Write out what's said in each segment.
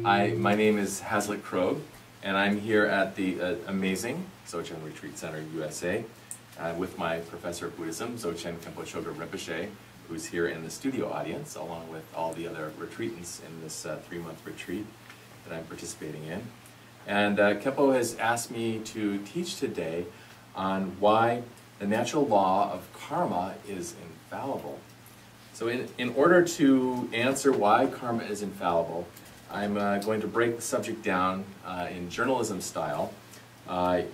My name is Hazlitt Krogh, and I'm here at the amazing Dzogchen Retreat Center, USA, with my professor of Buddhism, Dzogchen Khenpo Chogyur Rinpoche, who's here in the studio audience, along with all the other retreatants in this 3-month retreat that I'm participating in. And Khenpo has asked me to teach today on why the natural law of karma is infallible. So in order to answer why karma is infallible, I'm going to break the subject down in journalism style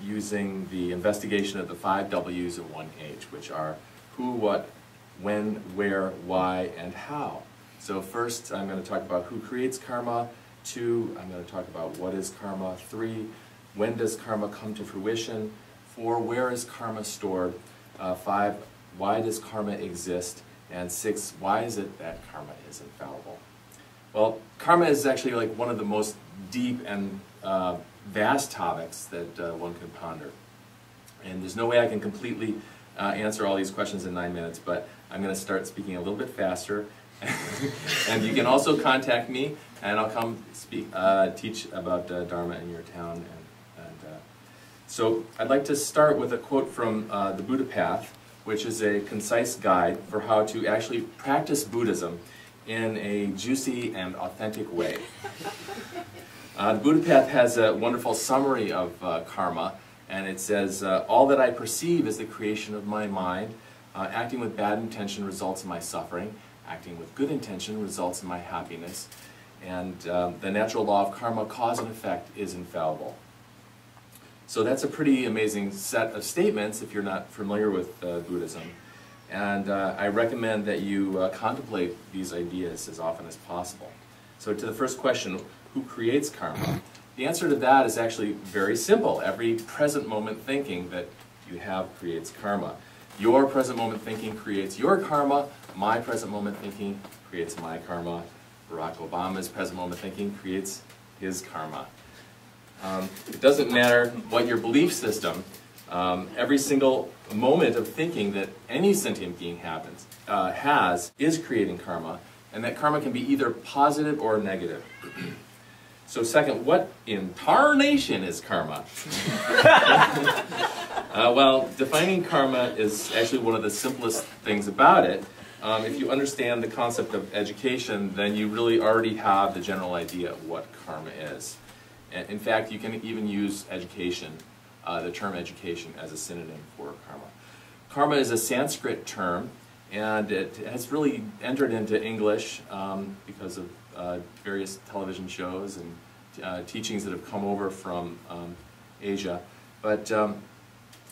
using the investigation of the 5 W's and 1 H, which are who, what, when, where, why, and how. So first I'm going to talk about who creates karma. 2, I'm going to talk about what is karma. 3, when does karma come to fruition. 4, where is karma stored. 5, why does karma exist. And 6, why is it that karma is infallible? Well, karma is actually like one of the most deep and vast topics that one can ponder. And there's no way I can completely answer all these questions in 9 minutes, but I'm going to start speaking a little bit faster. And you can also contact me, and I'll come teach about Dharma in your town. So I'd like to start with a quote from the Buddha Path, which is a concise guide for how to actually practice Buddhism in a juicy and authentic way. The Buddha Path has a wonderful summary of karma, and it says, all that I perceive is the creation of my mind. Acting with bad intention results in my suffering. Acting with good intention results in my happiness. And the natural law of karma, cause and effect, is infallible. So that's a pretty amazing set of statements if you're not familiar with Buddhism. And I recommend that you contemplate these ideas as often as possible. So to the first question, who creates karma? The answer to that is actually very simple. Every present moment thinking that you have creates karma. Your present moment thinking creates your karma. My present moment thinking creates my karma. Barack Obama's present moment thinking creates his karma. It doesn't matter what your belief system, every single moment of thinking that any sentient being has is creating karma, and that karma can be either positive or negative. So second, what in tarnation is karma? Well, defining karma is actually one of the simplest things about it. If you understand the concept of education, then you really already have the general idea of what karma is. In fact, you can even use education, the term education, as a synonym for karma. Karma is a Sanskrit term, and it has really entered into English because of various television shows and teachings that have come over from Asia. But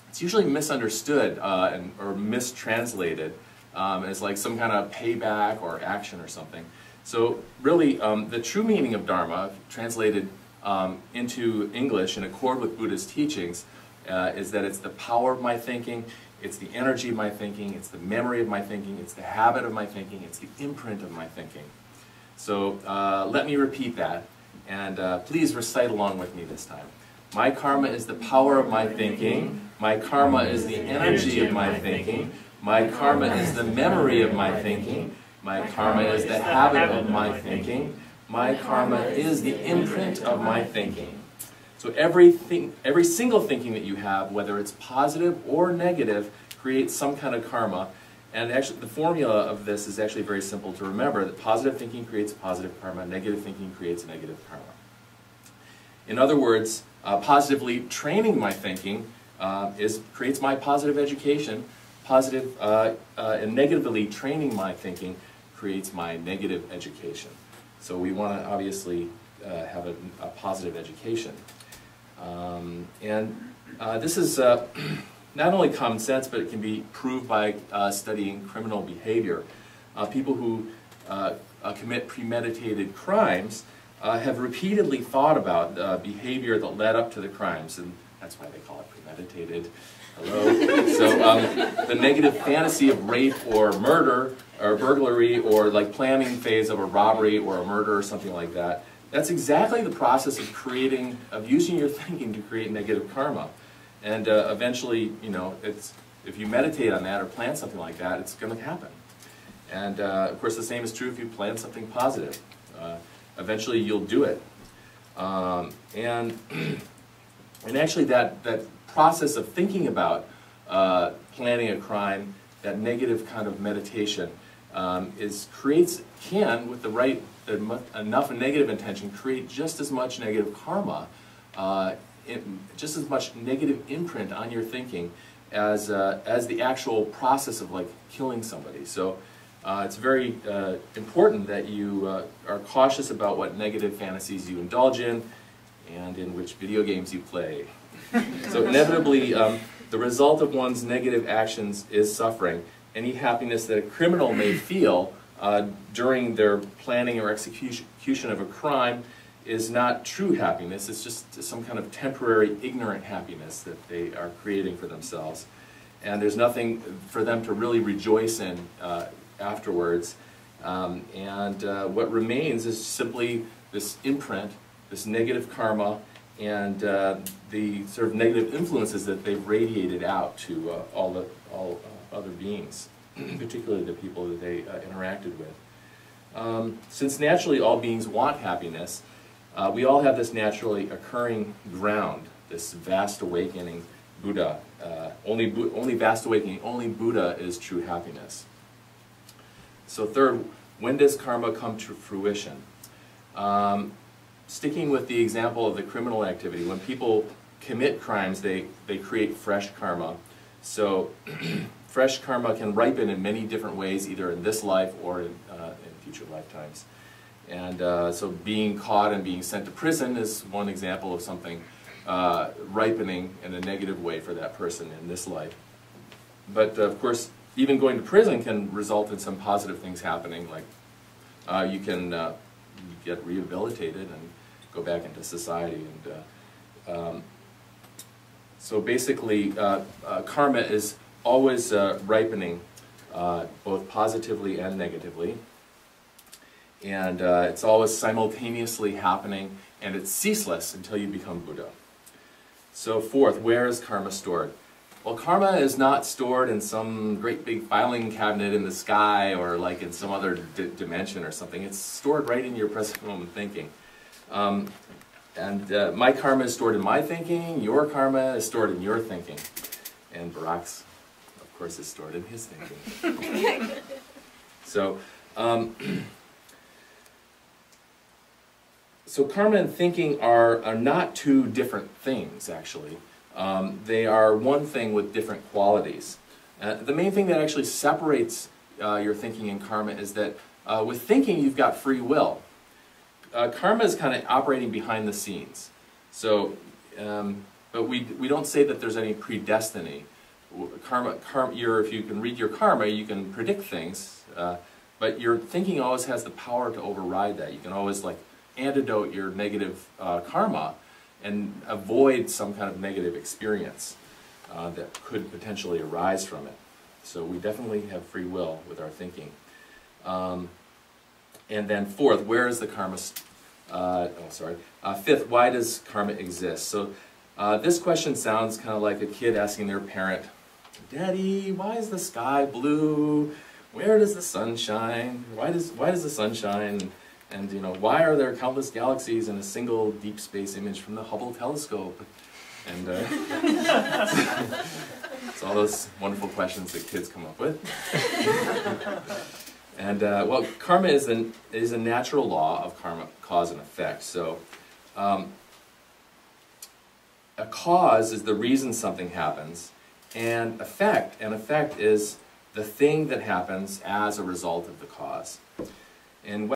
it's usually misunderstood or mistranslated as like some kind of payback or action or something. So really, the true meaning of Dharma, translated into English in accord with Buddha's teachings, is that it's the power of my thinking, it's the energy of my thinking, it's the memory of my thinking, it's the habit of my thinking, it's the imprint of my thinking. So let me repeat that, and please recite along with me this time. My karma is the power of my thinking, my karma is the energy of my thinking, my karma is the memory of my thinking, my karma is the habit of my thinking, my karma is the imprint of my thinking. So every single thinking that you have, whether it's positive or negative, creates some kind of karma. And actually, the formula of this is actually very simple to remember, that positive thinking creates positive karma, negative thinking creates negative karma. In other words, positively training my thinking creates my positive education. And negatively training my thinking creates my negative education. So we want to obviously have a positive education. This is not only common sense, but it can be proved by studying criminal behavior. People who commit premeditated crimes have repeatedly thought about behavior that led up to the crimes, and that's why they call it premeditated. Hello? So the negative fantasy of rape or murder or burglary or like planning phase of a robbery or a murder or something like that, that's exactly the process of using your thinking to create negative karma. And eventually, you know, if you meditate on that or plan something like that, it's going to happen. And of course, the same is true if you plan something positive. Eventually, you'll do it. And actually that process of thinking about planning a crime, that negative kind of meditation, can, with the right, enough negative intention, create just as much negative karma, just as much negative imprint on your thinking as the actual process of like killing somebody. So it's very important that you are cautious about what negative fantasies you indulge in and in which video games you play. So inevitably, the result of one's negative actions is suffering. Any happiness that a criminal may feel during their planning or execution of a crime is not true happiness. It's just some kind of temporary, ignorant happiness that they are creating for themselves. And there's nothing for them to really rejoice in afterwards. What remains is simply this imprint, this negative karma, and the sort of negative influences that they've radiated out to all other beings, particularly the people that they interacted with. Since naturally all beings want happiness, we all have this naturally occurring ground, this vast awakening Buddha. Only vast awakening, only Buddha is true happiness. So third, when does karma come to fruition? Sticking with the example of the criminal activity, when people commit crimes, they create fresh karma. So fresh karma can ripen in many different ways, either in this life or in future lifetimes. And so being caught and being sent to prison is one example of something ripening in a negative way for that person in this life. But of course, even going to prison can result in some positive things happening, like you can get rehabilitated and go back into society. And so basically, karma is always ripening, both positively and negatively. And it's always simultaneously happening, and it's ceaseless until you become Buddha. So fourth, where is karma stored? Well, karma is not stored in some great big filing cabinet in the sky or like in some other dimension or something. It's stored right in your present moment thinking. My karma is stored in my thinking, your karma is stored in your thinking. And Barack's, of course, is stored in his thinking. So, so karma and thinking are not two different things, actually. They are one thing with different qualities. The main thing that actually separates your thinking and karma is that with thinking, you've got free will. Karma is kind of operating behind the scenes. So, but we don't say that there's any predestiny. If you can read your karma, you can predict things, but your thinking always has the power to override that. You can always like antidote your negative karma and avoid some kind of negative experience that could potentially arise from it. So we definitely have free will with our thinking. And then fourth, where is the karma? Fifth, why does karma exist? So this question sounds kind of like a kid asking their parent, "Daddy, why is the sky blue? Where does the sun shine? Why does the sun shine? And you know, why are there countless galaxies in a single deep space image from the Hubble telescope?" And it's all those wonderful questions that kids come up with. And well, karma is a natural law of karma, cause and effect. So a cause is the reason something happens, and an effect is the thing that happens as a result of the cause. And